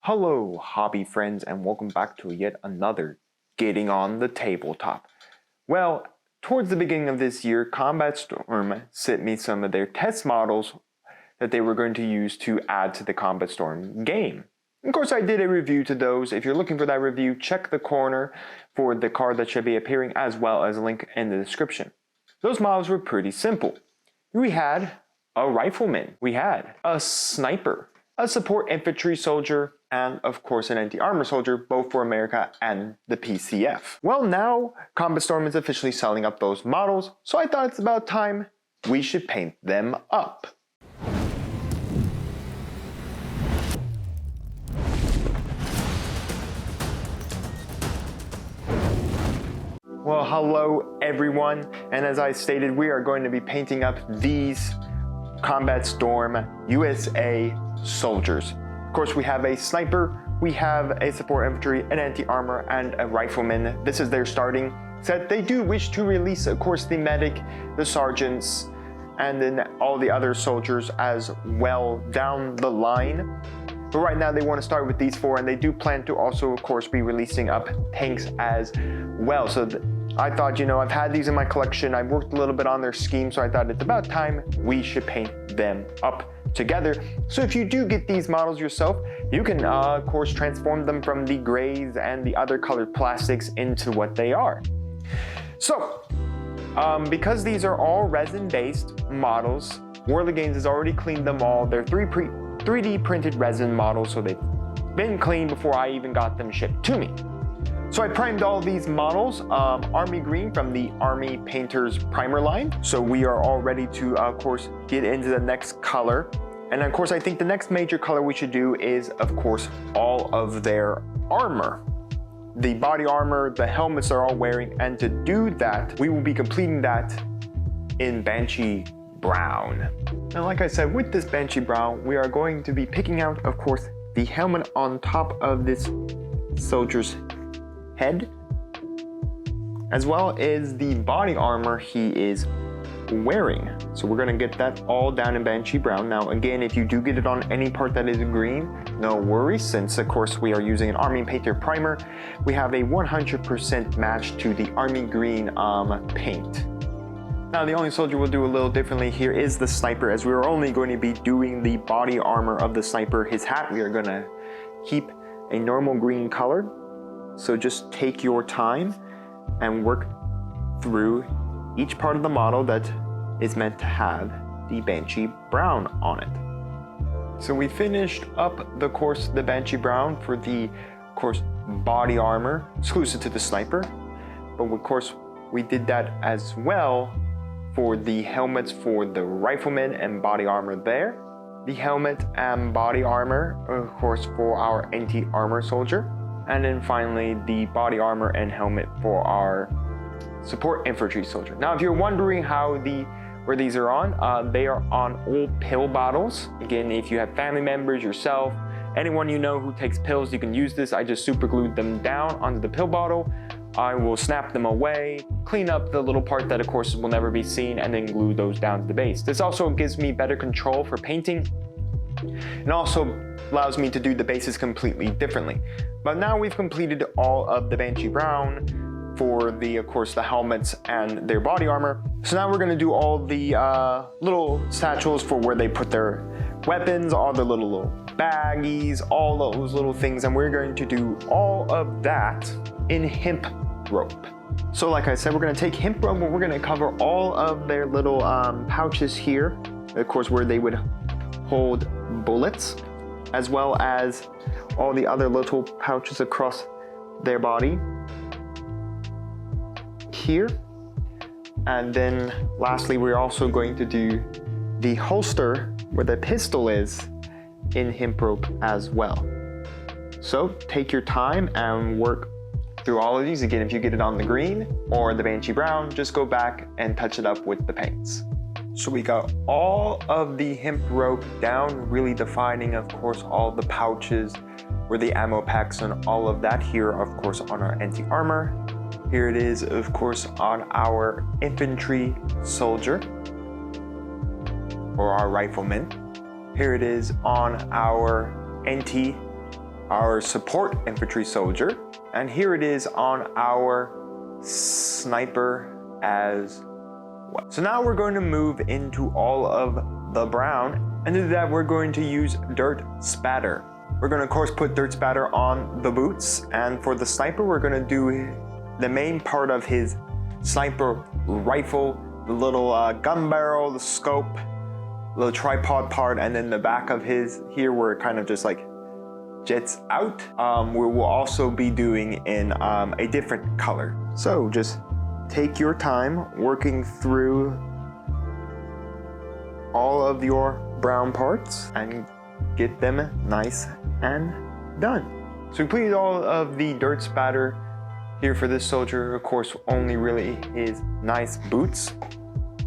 Hello hobby friends, and welcome back to yet another Getting on the Tabletop. Well, towards the beginning of this year, Combat Storm sent me some of their test models that they were going to use to add to the Combat Storm game. Of course, I did a review to those. If you're looking for that review, check the corner for the card that should be appearing, as well as a link in the description. Those models were pretty simple. We had a Rifleman, we had a Sniper, a support infantry soldier, and of course an anti-armor soldier, both for America and the PCF. Well, now Combat Storm is officially selling up those models, so I thought it's about time we should paint them up. Well, hello everyone, and as I stated, we are going to be painting up these Combat Storm USA soldiers. Of course, we have a Sniper, we have a support infantry, an anti-armor, and a Rifleman. This is their starting set. They do wish to release, of course, the medic, the sergeants, and then all the other soldiers as well down the line. But right now they want to start with these four, and they do plan to also, of course, be releasing up tanks as well. So I thought, I've had these in my collection. I've worked a little bit on their scheme, so I thought it's about time we should paint them up together. So if you do get these models yourself, you can of course transform them from the grays and the other colored plastics into what they are. So because these are all resin based models, World of Games has already cleaned them all. They're 3D printed resin models, so they've been cleaned before I even got them shipped to me. So I primed all these models, Army Green from the Army Painters primer line. So we are all ready to, of course, get into the next color. And of course, I think the next major color we should do is, of course, all of their armor. The body armor, the helmets they're all wearing, and to do that, we will be completing that in Banshee Brown. And like I said, with this Banshee Brown, we are going to be picking out, of course, the helmet on top of this soldier's head, as well as the body armor he is wearing. So we're going to get that all down in Banshee Brown. Now again, if you do get it on any part that is green, no worries, since of course we are using an Army Painter primer. We have a 100% match to the Army Green paint. Now the only soldier we'll do a little differently here is the Sniper, as we're only going to be doing the body armor of the Sniper. His hat we are going to keep a normal green color. So just take your time and work through each part of the model that is meant to have the Banshee Brown on it. So we finished up the Banshee Brown for the body armor exclusive to the Sniper, but of course we did that as well for the helmets for the Rifleman and body armor there, the helmet and body armor of course for our anti-armor soldier, and then finally the body armor and helmet for our support infantry soldier. Now if you're wondering where these are on, they are on old pill bottles. Again, if you have family members, yourself, anyone you know who takes pills, you can use this. I just super glued them down onto the pill bottle. I will snap them away, clean up the little part that of course will never be seen, and then glue those down to the base. This also gives me better control for painting, and also allows me to do the bases completely differently. But now we've completed all of the Banshee Brown for the, of course, the helmets and their body armor. So now we're going to do all the little satchels for where they put their weapons, all the little baggies, all those little things, and we're going to do all of that in hemp rope. So like I said, we're going to take hemp rope and we're going to cover all of their little pouches here, of course, where they would hold bullets, as well as all the other little pouches across their body here. And then lastly, we're also going to do the holster where the pistol is in hemp rope as well. So take your time and work through all of these. Again, if you get it on the green or the Banshee Brown, just go back and touch it up with the paints. So we got all of the hemp rope down, really defining, of course, all the pouches where the ammo packs and all of that here, of course, on our anti-armor. Here it is, of course, on our infantry soldier or our Rifleman. Here it is on our our support infantry soldier, and here it is on our sniper as well. So now we're going to move into all of the brown, and to do that we're going to use dirt spatter. We're going to of course put dirt spatter on the boots, and for the sniper we're going to do the main part of his sniper rifle, the little gun barrel, the scope, little tripod part, and then the back of his here where it kind of just like jets out. We will also be doing in a different color. So just take your time working through all of your brown parts and get them nice and done. So we completed all of the dirt spatter here for this soldier. Of course, only really his nice boots.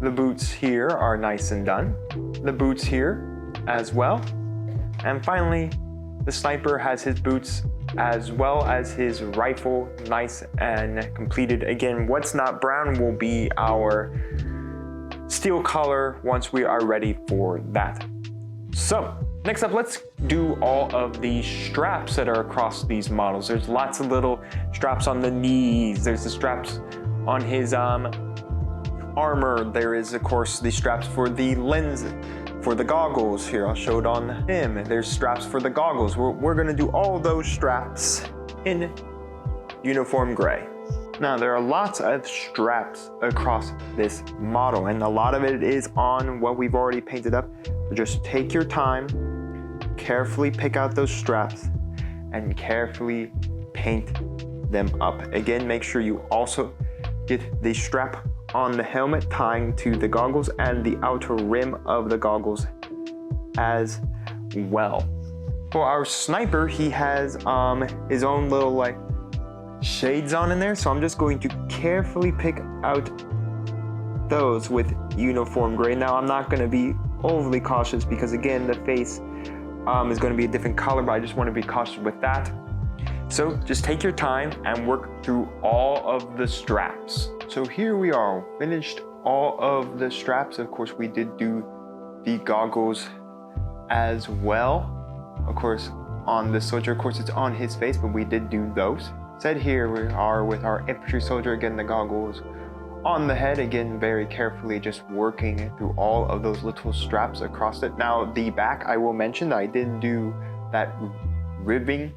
The boots here are nice and done. The boots here as well. And finally, the sniper has his boots as well as his rifle nice and completed. Again, what's not brown will be our steel color once we are ready for that. So next up, let's do all of the straps that are across these models. There's lots of little straps on the knees. There's the straps on his armor. There is of course the straps for the lens, for the goggles. Here, I'll show it on him. There's straps for the goggles. We're gonna do all those straps in uniform gray. Now there are lots of straps across this model, and a lot of it is on what we've already painted up. So just take your time, carefully pick out those straps, and carefully paint them up. Again, make sure you also get the strap on the helmet tying to the goggles and the outer rim of the goggles as well. For our sniper, he has his own little like shades on in there, so I'm just going to carefully pick out those with uniform gray. Now I'm not going to be overly cautious because again the face is going to be a different color, but I just want to be cautious with that. So just take your time and work through all of the straps. So here we are, finished all of the straps. Of course we did do the goggles as well. Of course on the soldier, of course it's on his face, but we did do those. Said here we are with our infantry soldier, again the goggles on the head, again very carefully just working through all of those little straps across it. Now the back, I will mention that I did do that ribbing.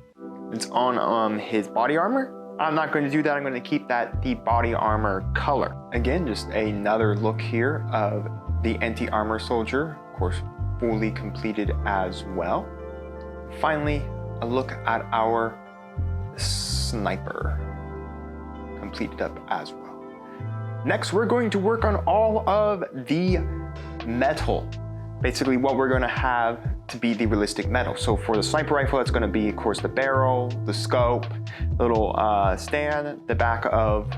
It's on his body armor. I'm not going to do that. I'm going to keep that the body armor color. Again, just another look here of the anti-armor soldier, of course fully completed as well. Finally, a look at our sniper, completed up as well. Next, we're going to work on all of the metal. Basically what we're going to have to be the realistic metal. So for the sniper rifle, it's going to be of course the barrel, the scope, little stand, the back of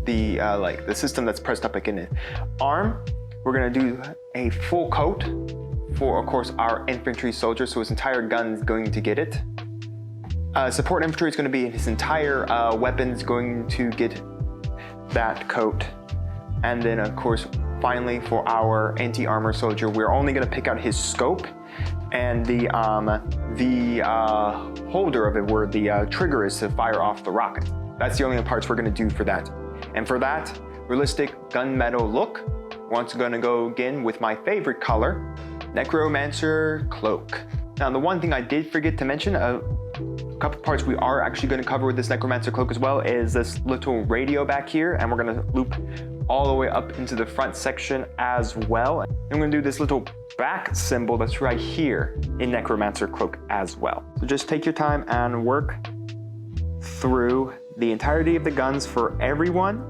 the like the system that's pressed up against it. Arm, we're going to do a full coat for of course our infantry soldier, so his entire gun is going to get it. Support infantry is going to be his entire weapons going to get that coat. And then of course finally for our anti-armor soldier, we're only going to pick out his scope and the holder of it where the trigger is to fire off the rocket. That's the only parts we're going to do for that. And for that realistic gunmetal look, we're going to go again with my favorite color, Necromancer Cloak. Now the one thing I did forget to mention, a couple parts we are actually going to cover with this Necromancer Cloak as well, is this little radio back here, and we're going to loop all the way up into the front section as well. And I'm going to do this little back symbol that's right here in Necromancer Cloak as well. So just take your time and work through the entirety of the guns for everyone,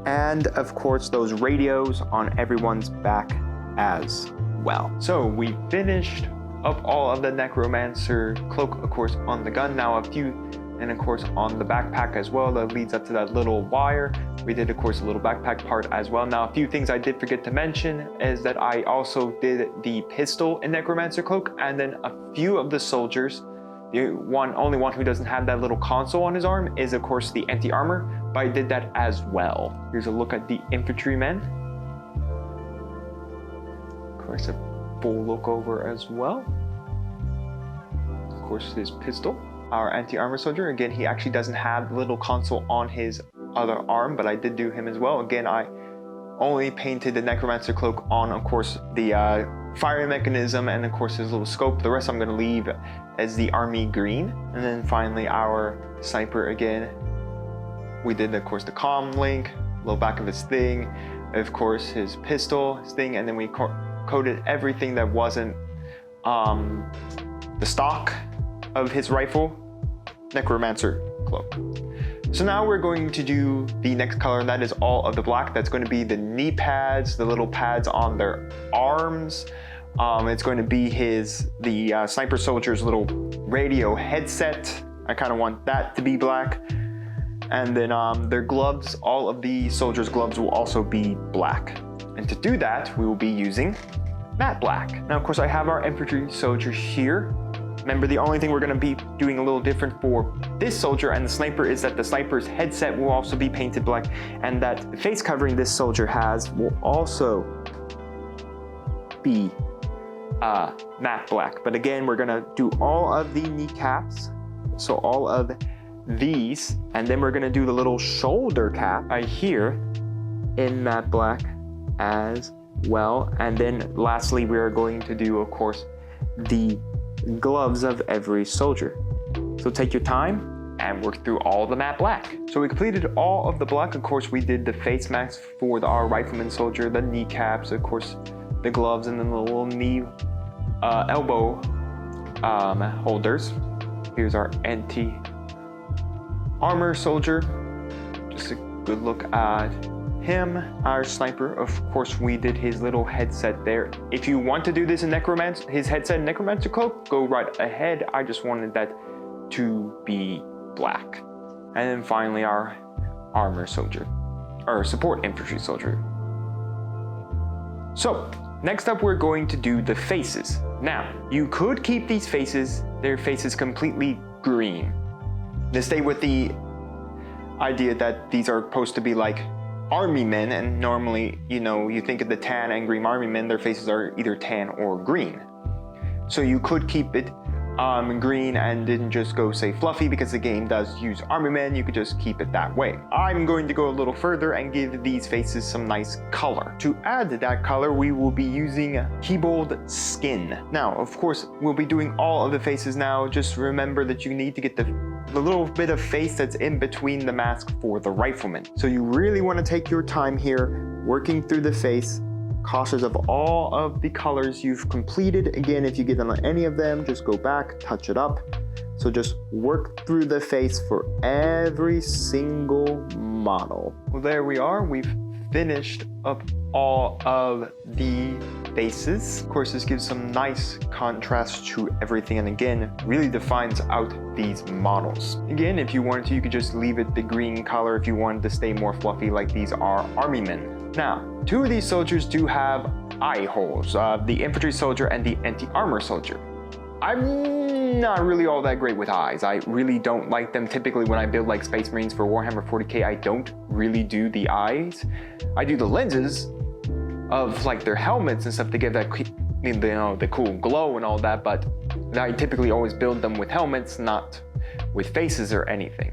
and of course those radios on everyone's back as well. So we finished up all of the Necromancer Cloak, of course, on the gun. Now a few, and of course on the backpack as well, that leads up to that little wire. We did of course a little backpack part as well. Now a few things I did forget to mention is that I also did the pistol in Necromancer Cloak, and then a few of the soldiers, the only one who doesn't have that little console on his arm is of course the anti-armor, but I did that as well. Here's a look at the infantrymen. Of course a full look over as well. Of course his pistol. our anti-armor soldier. Again, he actually doesn't have the little console on his other arm, but I did do him as well. Again, I only painted the necromancer cloak on, of course, the firing mechanism and of course his little scope. The rest I'm going to leave as the army green. And then finally our sniper again. We did, of course, the comm link, little back of his thing, of course his pistol, his thing, and then we coated everything that wasn't the stock of his rifle, necromancer cloak. So now we're going to do the next color, and that is all of the black. That's going to be the knee pads, the little pads on their arms. It's going to be the sniper soldier's little radio headset. I kind of want that to be black. And then their gloves, all of the soldiers' gloves will also be black. And to do that, we will be using matte black. Now, of course, I have our infantry soldier here. Remember, the only thing we're going to be doing a little different for this soldier and the sniper is that the sniper's headset will also be painted black, and that the face covering this soldier has will also be matte black. But again, we're going to do all of the kneecaps, so all of these, and then we're going to do the little shoulder cap right here in matte black as well. And then lastly, we are going to do, of course, the gloves of every soldier. So take your time and work through all the matte black. So we completed all of the black. Of course, we did the face mask for our rifleman soldier, the kneecaps, of course, the gloves, and then the little knee elbow holders. Here's our anti-armor soldier. Just a good look at him. Our sniper, of course, we did his little headset there. If you want to do this in his headset and necromancer cloak, go right ahead. I just wanted that to be black. And then finally our armor soldier, or support infantry soldier. So next up, we're going to do the faces. Now, you could keep these faces, their faces completely green. To stay with the idea that these are supposed to be like army men, and normally, you know, you think of the tan and green army men, their faces are either tan or green. So you could keep it green and didn't just go say fluffy, because the game does use army men. You could just keep it that way. I'm going to go a little further and give these faces some nice color. To add that color, we will be using 𝐒𝐓𝐀𝐘 skin. Now, of course, we'll be doing all of the faces now. Just remember that you need to get the little bit of face that's in between the mask for the rifleman. So you really want to take your time here, working through the face, cautious of all of the colors you've completed. Again, if you get on any of them, just go back, touch it up. So just work through the face for every single model. Well, there we are. We've finished up all of the faces. Of course, this gives some nice contrast to everything, and again, really defines out these models. Again, if you wanted to, you could just leave it the green color if you wanted to stay more fluffy, like these are army men. Now, two of these soldiers do have eye holes, the infantry soldier and the anti-armor soldier. I'm not really all that great with eyes. I really don't like them. Typically when I build like Space Marines for Warhammer 40k, I don't really do the eyes. I do the lenses of like their helmets and stuff to give that, you know, the cool glow and all that, but I typically always build them with helmets, not with faces or anything.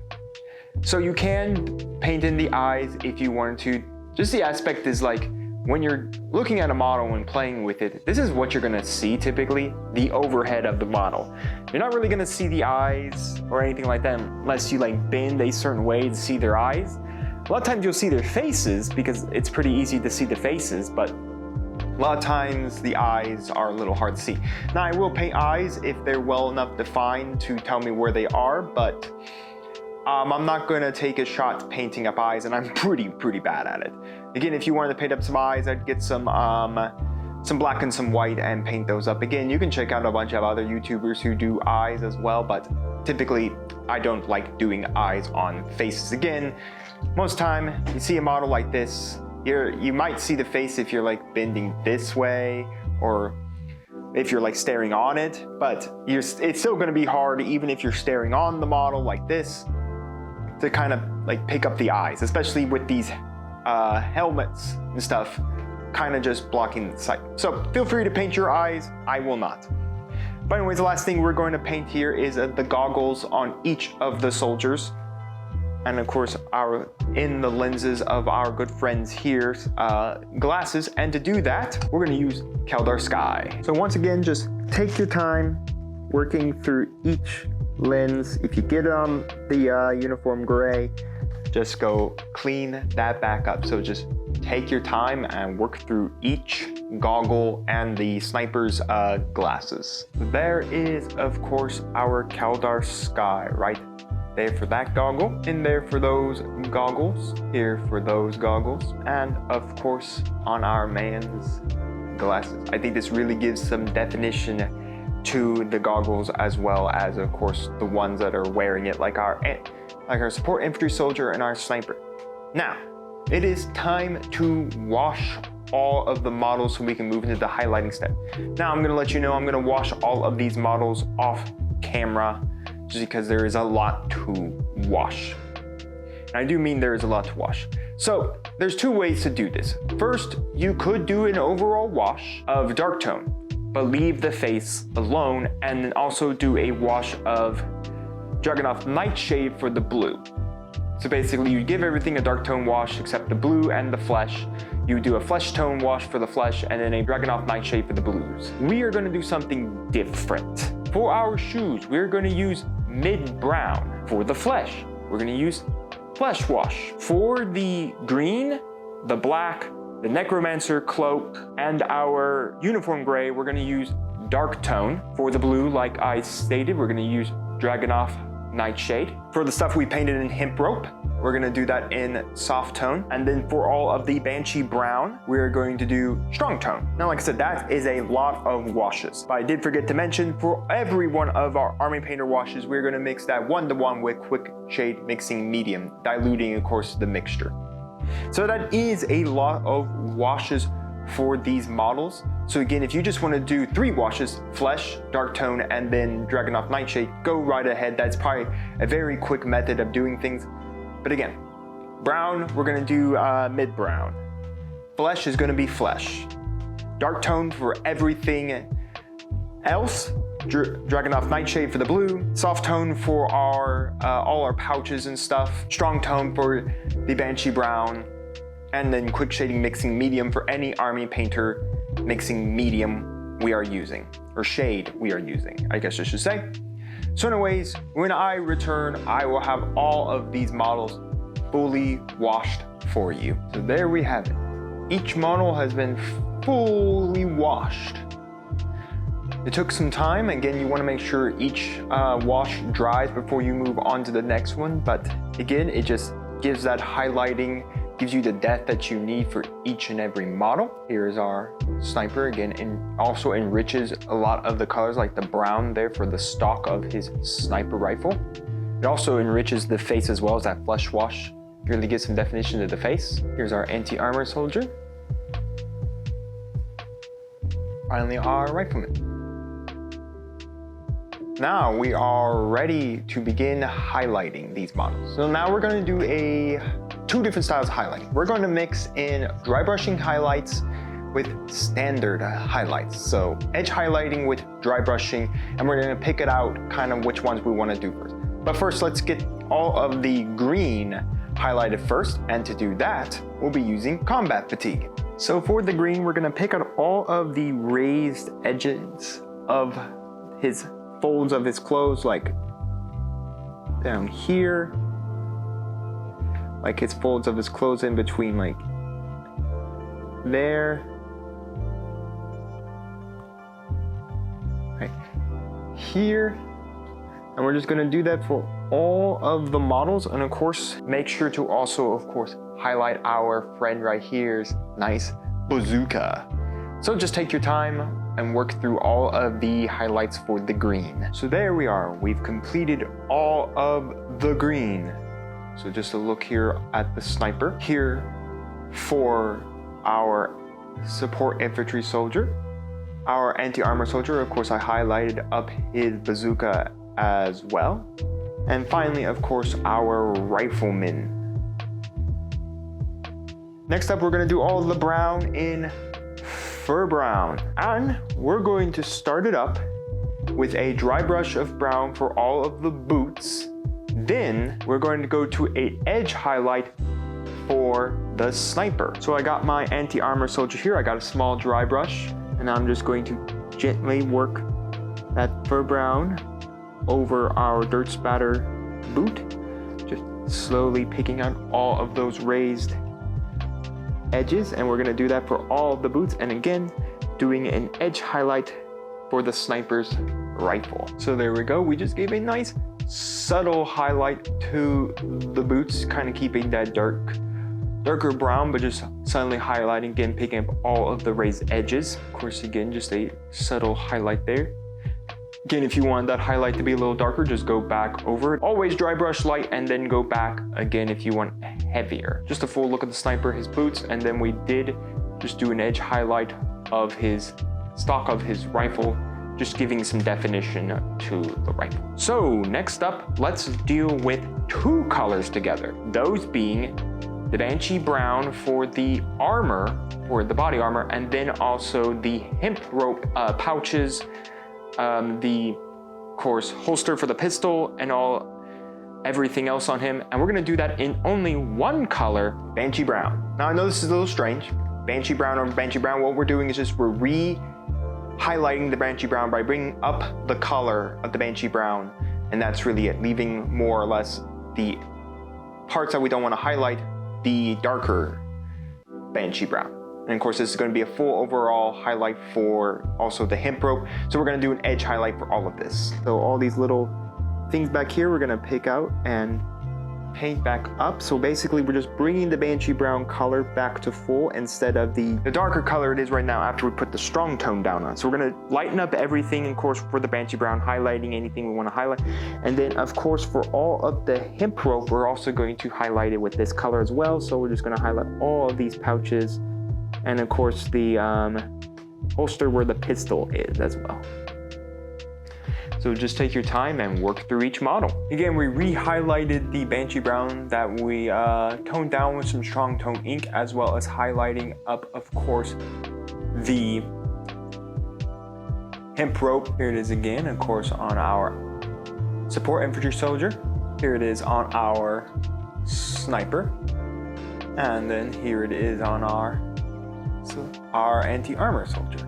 So you can paint in the eyes if you wanted to. Just the aspect is like, when you're looking at a model and playing with it, this is what you're gonna see typically, the overhead of the model. You're not really gonna see the eyes or anything like that unless you like bend a certain way to see their eyes. A lot of times you'll see their faces because it's pretty easy to see the faces, but a lot of times the eyes are a little hard to see. Now I will paint eyes if they're well enough defined to tell me where they are, but I'm not gonna take a shot painting up eyes, and I'm pretty bad at it. Again, if you wanted to paint up some eyes, I'd get some black and some white and paint those up. Again, you can check out a bunch of other YouTubers who do eyes as well, but typically I don't like doing eyes on faces. Again, most time you see a model like this, you might see the face if you're like bending this way, or if you're like staring on it, but it's still gonna be hard even if you're staring on the model like this to kind of like pick up the eyes, especially with these helmets and stuff kind of just blocking the sight. So feel free to paint your eyes, I will not. But anyways, the last thing we're going to paint here is the goggles on each of the soldiers. And of course, in the lenses of our good friends here's glasses. And to do that, we're gonna use 𝐂𝐎𝐍𝐄𝐃. So once again, just take your time working through each lens. If you get on the uniform gray, just go clean that back up. So just take your time and work through each goggle and the sniper's glasses. There is, of course, our 𝐂𝐎𝐍𝐄𝐃 right there for that goggle, in there for those goggles, here for those goggles, and of course on our man's glasses. I think this really gives some definition to the goggles, as well as of course the ones that are wearing it, like our support infantry soldier and our sniper. Now, it is time to wash all of the models so we can move into the highlighting step. Now I'm gonna let you know I'm gonna wash all of these models off camera, just because there is a lot to wash. And I do mean there is a lot to wash. So there's two ways to do this. First, you could do an overall wash of dark tone, but leave the face alone, and then also do a wash of Dragunov Nightshade for the blue. So basically you give everything a dark tone wash except the blue and the flesh. You do a flesh tone wash for the flesh, and then a Dragunov Nightshade for the blues. We are gonna do something different. For our shoes, we're gonna use mid-brown. For the flesh, we're gonna use flesh wash. For the green, the black, the necromancer cloak, and our uniform gray, we're gonna use dark tone. For the blue, like I stated, we're gonna use Dragunov Nightshade. For the stuff we painted in hemp rope, we're gonna do that in soft tone. And then for all of the Banshee brown, we're going to do strong tone. Now, like I said, that is a lot of washes. But I did forget to mention, for every one of our Army Painter washes, we're gonna mix that 1-to-1 with quick shade mixing medium, diluting, of course, the mixture. So that is a lot of washes for these models. So again, if you just want to do 3 washes, flesh, dark tone, and then Dragunov Nightshade, go right ahead. That's probably a very quick method of doing things. But again, brown, we're gonna do mid-brown. Flesh is gonna be flesh. Dark tone for everything else. Dragunov Nightshade for the blue. Soft tone for our all our pouches and stuff. Strong tone for the Banshee brown. And then quick shading mixing medium for any Army Painter mixing medium we are using, or shade we are using, I guess I should say. So anyways, when I return, I will have all of these models fully washed for you. So there we have it. Each model has been fully washed. It took some time. Again, you want to make sure each wash dries before you move on to the next one. But again, it just gives that highlighting, gives you the depth that you need for each and every model. Here is our sniper again, and also enriches a lot of the colors, like the brown there for the stock of his sniper rifle. It also enriches the face as well as that flesh wash. Really gives some definition to the face. Here's our anti-armor soldier. Finally, our rifleman. Now we are ready to begin highlighting these models. So now we're going to do 2 different styles of highlighting. We're going to mix in dry brushing highlights with standard highlights. So edge highlighting with dry brushing, and we're going to pick it out kind of which ones we want to do first. But first, let's get all of the green highlighted first, and to do that, we'll be using combat fatigue. So for the green, we're going to pick out all of the raised edges of his folds of his clothes, like down here, like his folds of his clothes in between, like there, right here. And we're just going to do that for all of the models. And of course, make sure to also, of course, highlight our friend right here's nice bazooka. So just take your time and work through all of the highlights for the green. So there we are. We've completed all of the green. So just a look here at the sniper. Here for our support infantry soldier. Our anti-armor soldier, of course, I highlighted up his bazooka as well. And finally, of course, our rifleman. Next up, we're gonna do all of the brown in fur brown. And we're going to start it up with a dry brush of brown for all of the boots. Then we're going to go to an edge highlight for the sniper. So I got my anti-armor soldier here. I got a small dry brush, and I'm just going to gently work that fur brown over our dirt spatter boot, just slowly picking out all of those raised edges, and we're going to do that for all of the boots, and again doing an edge highlight for the sniper's rifle. So there we go, we just gave a nice subtle highlight to the boots, kind of keeping that darker brown, but just suddenly highlighting, again picking up all of the raised edges. Of course, again, just a subtle highlight there. Again, if you want that highlight to be a little darker, just go back over it. Always dry brush light and then go back again if you want heavier. Just a full look at the sniper, his boots, and then we did just do an edge highlight of his stock of his rifle, just giving some definition to the rifle. So next up, let's deal with two colors together. Those being the Banshee brown for the armor, or the body armor, and then also the hemp rope pouches, the, of course, holster for the pistol, and everything else on him. And we're gonna do that in only one color, Banshee brown. Now I know this is a little strange, Banshee brown over Banshee brown. What we're doing is just we're highlighting the Banshee brown by bringing up the color of the Banshee brown, and that's really it, leaving more or less the parts that we don't want to highlight, the darker Banshee brown. And of course, this is going to be a full overall highlight for also the hemp rope. So we're going to do an edge highlight for all of this. So all these little things back here, we're going to pick out and paint back up. So basically, we're just bringing the Banshee brown color back to full instead of the darker color it is right now after we put the strong tone down on. So we're going to lighten up everything, of course, for the Banshee brown, highlighting anything we want to highlight. And then, of course, for all of the hemp rope, we're also going to highlight it with this color as well. So we're just going to highlight all of these pouches, and of course the holster where the pistol is as well. So just take your time and work through each model. Again, we re-highlighted the Banshee brown that we toned down with some strong tone ink, as well as highlighting up, of course, the hemp rope. Here it is again, of course, on our support infantry soldier. Here it is on our sniper. And then here it is on our anti-armor soldier.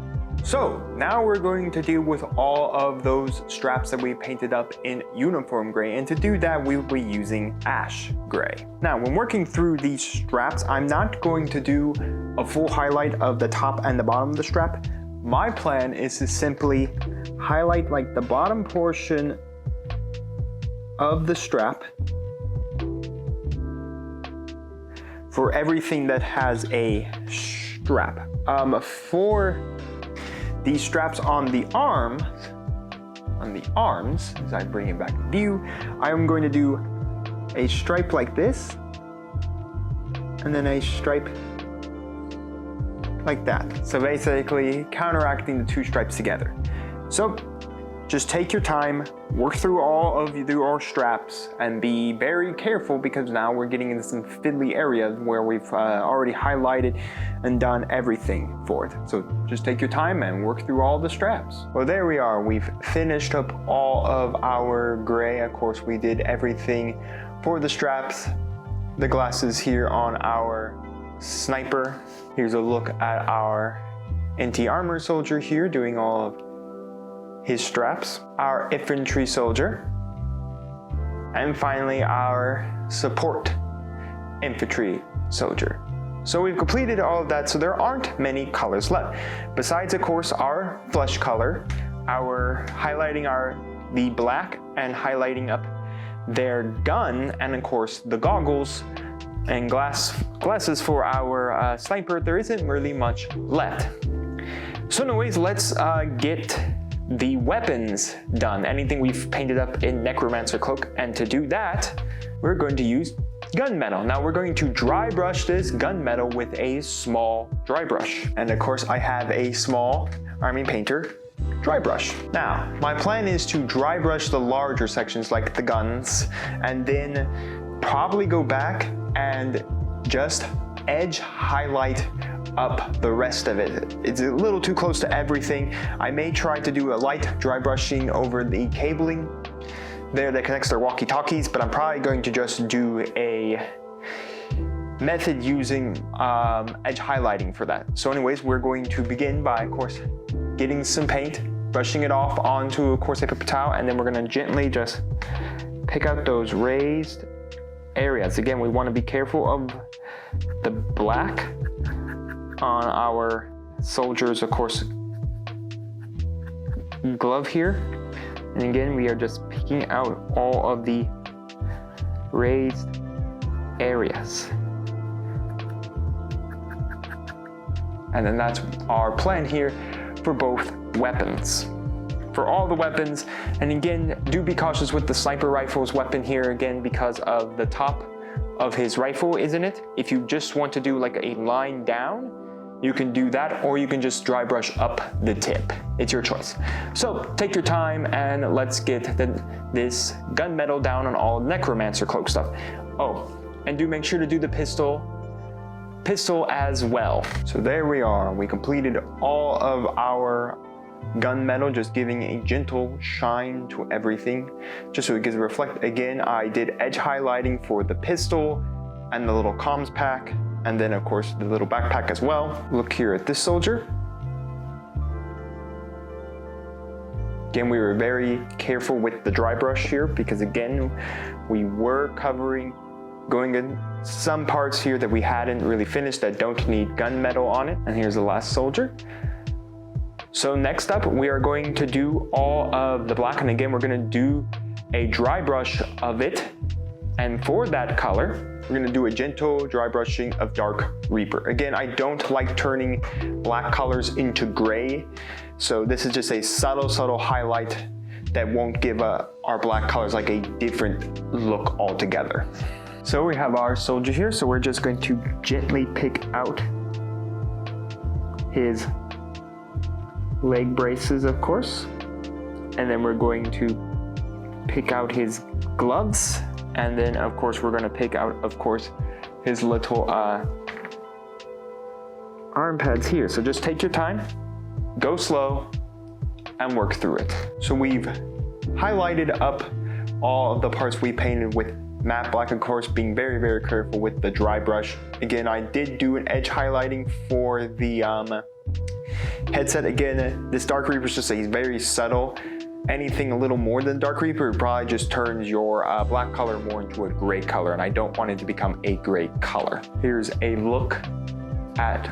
So now we're going to deal with all of those straps that we painted up in uniform gray, and to do that we'll be using ash gray. Now when working through these straps, I'm not going to do a full highlight of the top and the bottom of the strap. My plan is to simply highlight like the bottom portion of the strap for everything that has a strap. For these straps on the arms, as I bring it back in view, I am going to do a stripe like this, and then a stripe like that. So basically counteracting the two stripes together. So just take your time, work through all of your straps, and be very careful because now we're getting into some fiddly areas where we've already highlighted and done everything for it. So just take your time and work through all the straps. Well, there we are. We've finished up all of our gray. Of course, we did everything for the straps, the glasses here on our sniper. Here's a look at our anti-armor soldier here doing all of his straps, our infantry soldier, and finally our support infantry soldier. So we've completed all of that, so there aren't many colors left. Besides, of course, our flesh color, our highlighting the black and highlighting up their gun, and of course the goggles and glasses for our sniper. There isn't really much left. So anyways, let's get the weapons done, anything we've painted up in Necromancer Cloak, and to do that, we're going to use gunmetal. Now we're going to dry brush this gunmetal with a small dry brush. And of course I have a small Army Painter dry brush. Now, my plan is to dry brush the larger sections like the guns, and then probably go back and just edge highlight up the rest of it. It's a little too close to everything. I may try to do a light dry brushing over the cabling there that connects their walkie-talkies, but I'm probably going to just do a method using edge highlighting for that. So anyways, we're going to begin by, of course, getting some paint, brushing it off onto, of course, a paper towel, and then we're gonna gently just pick out those raised areas. Again, we wanna be careful of the black on our soldier's, of course, glove here. And again, we are just picking out all of the raised areas. And then that's our plan here for both weapons. For all the weapons, and again, do be cautious with the sniper rifle's weapon here again because of the top of his rifle, isn't it? If you just want to do like a line down, you can do that, or you can just dry brush up the tip. It's your choice. So take your time and let's get this gunmetal down on all necromancer cloak stuff. Oh, and do make sure to do the pistol as well. So there we are. We completed all of our gunmetal, just giving a gentle shine to everything, just so it gets reflect. Again, I did edge highlighting for the pistol and the little comms pack, and then of course the little backpack as well. Look here at this soldier. Again, we were very careful with the dry brush here because again, we were going in some parts here that we hadn't really finished that don't need gunmetal on it. And here's the last soldier. So next up, we are going to do all of the black, and again, we're gonna do a dry brush of it. And for that color, we're gonna do a gentle dry brushing of Dark Reaper. Again, I don't like turning black colors into gray. So this is just a subtle highlight that won't give our black colors like a different look altogether. So we have our soldier here, so we're just going to gently pick out his leg braces, of course. And then we're going to pick out his gloves. And then, of course, we're gonna pick out, of course, his little arm pads here. So just take your time, go slow, and work through it. So we've highlighted up all of the parts we painted with matte black, of course, being very careful with the dry brush. Again, I did do an edge highlighting for the headset. Again, this Dark Reaper is just a very subtle. Anything a little more than Dark Reaper probably just turns your black color more into a gray color, and I don't want it to become a gray color. Here's a look at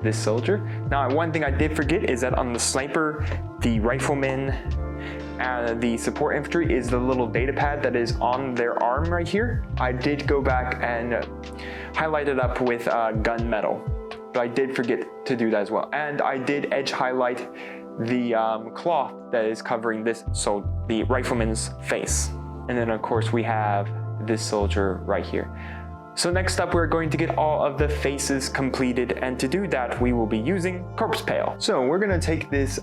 this soldier. Now, one thing I did forget is that on the sniper, the rifleman, and the support infantry is the little data pad that is on their arm right here. I did go back and highlight it up with gunmetal, but I did forget to do that as well. And I did edge highlight the cloth that is covering this, so the rifleman's face. And then of course we have this soldier right here. So next up, we're going to get all of the faces completed, and to do that, we will be using corpse pail. So we're gonna take this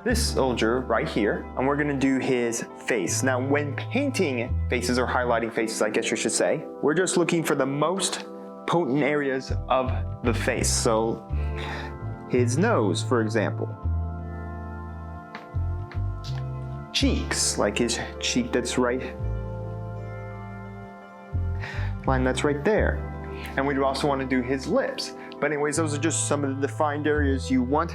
this soldier right here, and we're gonna do his face. Now, when painting faces or highlighting faces, I guess you should say, we're just looking for the most potent areas of the face. So his nose, for example. Cheeks, like his cheek that's right, line that's right there. And we'd also want to do his lips. But anyways, those are just some of the defined areas you want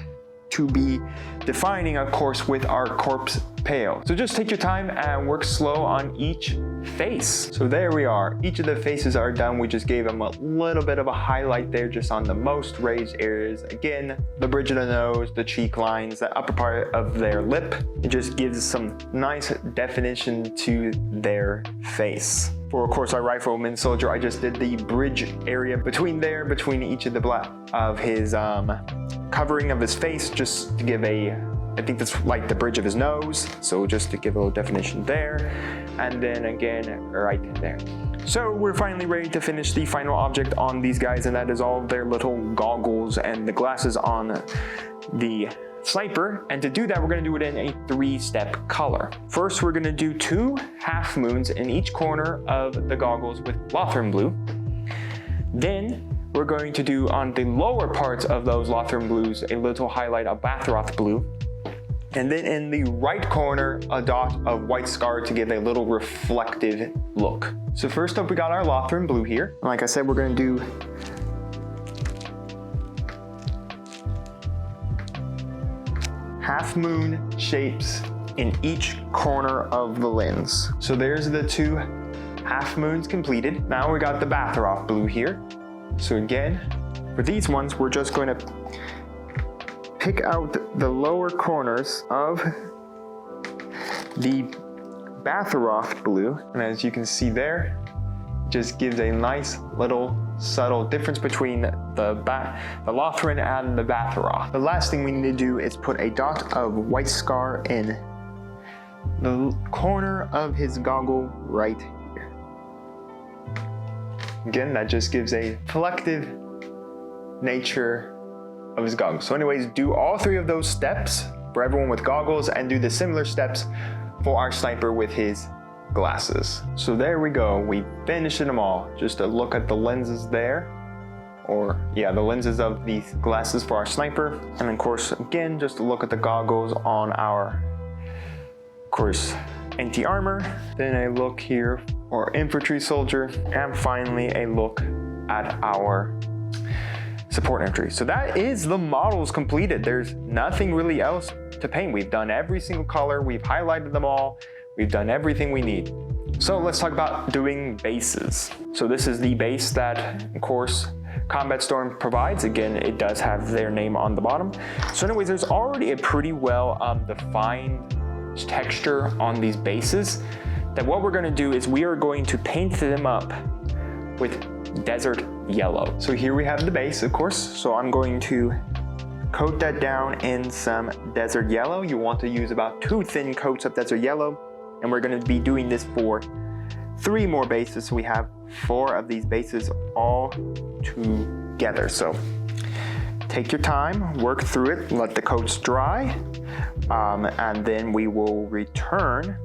to be defining, of course, with our corpse pail. So just take your time and work slow on each face. So there we are. Each of the faces are done. We just gave them a little bit of a highlight there just on the most raised areas. Again, the bridge of the nose, the cheek lines, the upper part of their lip. It just gives some nice definition to their face. For, of course, our rifleman soldier, I just did the bridge area between each of the black of his covering of his face, just to give I think that's like the bridge of his nose, so just to give a little definition there, and then again right there. So we're finally ready to finish the final object on these guys, and that is all of their little goggles and the glasses on the sniper. And to do that, we're going to do it in a 3-step color. First, we're going to do 2 half moons in each corner of the goggles with Lothern blue. Then we're going to do on the lower parts of those Lothran blues a little highlight of Bathroth blue. And then in the right corner, a dot of white scar to give a little reflective look. So first up, we got our Lothran blue here. Like I said, we're gonna do half moon shapes in each corner of the lens. So there's the two half moons completed. Now we got the Bathroth blue here. So again, for these ones, we're just going to pick out the lower corners of the Bathroth blue. And as you can see there, it just gives a nice little subtle difference between the Lothran and the Bathroth. The last thing we need to do is put a dot of white scar in the corner of his goggle right here. Again, that just gives a reflective nature of his goggles. So anyways, do all three of those steps for everyone with goggles and do the similar steps for our sniper with his glasses. So there we go, we finished them all. Just a look at the lenses there, or yeah, the lenses of these glasses for our sniper. And of course, again, just a look at the goggles on our, of course, anti-armor. Then a look here for infantry soldier, and finally a look at our support infantry. So that is the models completed. There's nothing really else to paint. We've done every single color, we've highlighted them all, we've done everything we need. So let's talk about doing bases. So this is the base that, of course, Combat Storm provides. Again, it does have their name on the bottom. So anyways, there's already a pretty well defined texture on these bases, that what we're going to do is we are going to paint them up with desert yellow. So here we have the base, of course. So I'm going to coat that down in some desert yellow. You want to use about 2 thin coats of desert yellow. And we're going to be doing this for 3 more bases. So we have 4 of these bases all together. So take your time, work through it, let the coats dry, and then we will return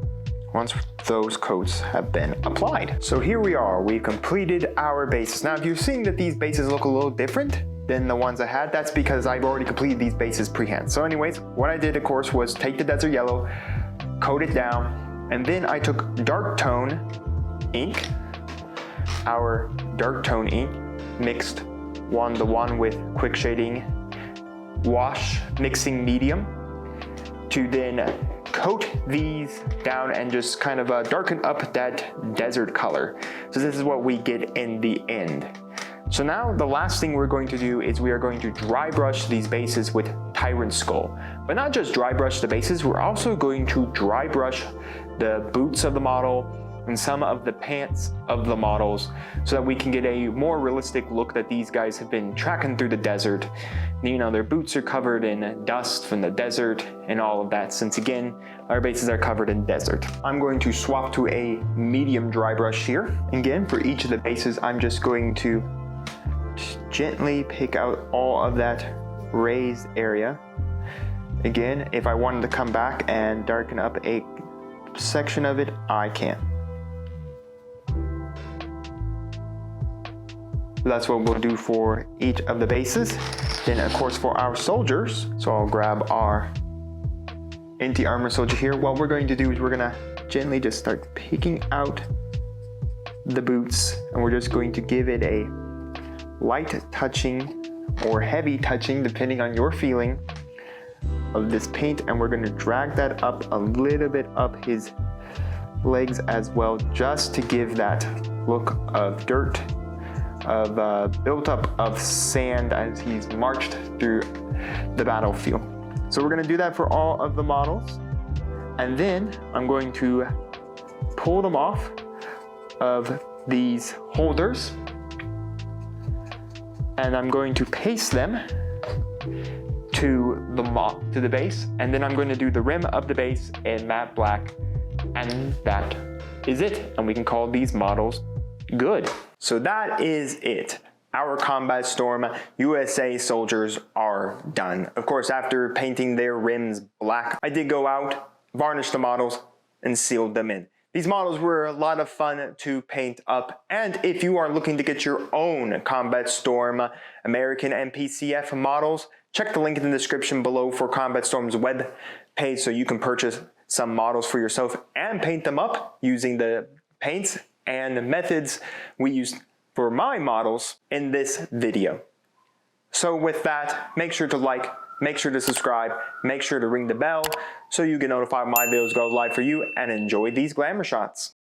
once those coats have been applied. So here we are, we completed our bases. Now if you're seeing that these bases look a little different than the ones I had, that's because I've already completed these bases pre-hand. So anyways, what I did, of course, was take the desert yellow, coat it down, and then I took dark tone ink, our dark tone ink, mixed the one with quick shading wash mixing medium, to then coat these down and just kind of darken up that desert color. So this is what we get in the end. So now the last thing we're going to do is we are going to dry brush these bases with Tyrant Skull. But not just dry brush the bases, we're also going to dry brush the boots of the model and some of the pants of the models, so that we can get a more realistic look that these guys have been trekking through the desert. You know, their boots are covered in dust from the desert and all of that, since again, our bases are covered in desert. I'm going to swap to a medium dry brush here. Again, for each of the bases, I'm just going to gently pick out all of that raised area. Again, if I wanted to come back and darken up a section of it, I can. That's what we'll do for each of the bases. Then of course for our soldiers, so I'll grab our anti-armor soldier here. What we're going to do is we're gonna gently just start picking out the boots, and we're just going to give it a light touching or heavy touching, depending on your feeling, of this paint, and we're going to drag that up a little bit up his legs as well, just to give that look of dirt, of built up of sand as he's marched through the battlefield. So we're going to do that for all of the models, and then I'm going to pull them off of these holders, and I'm going to paste them to the base, and then I'm going to do the rim of the base in matte black, and that is it, and we can call these models good. So that is it. Our Combat Storm USA soldiers are done. Of course, after painting their rims black, I did go out, varnished the models, and sealed them in. These models were a lot of fun to paint up, and if you are looking to get your own Combat Storm American NPCF models, check the link in the description below for Combat Storm's web page so you can purchase some models for yourself and paint them up using the paints and methods we used for my models in this video. So with that, make sure to like, make sure to subscribe, make sure to ring the bell so you get notified when my videos go live for you, and enjoy these glamour shots.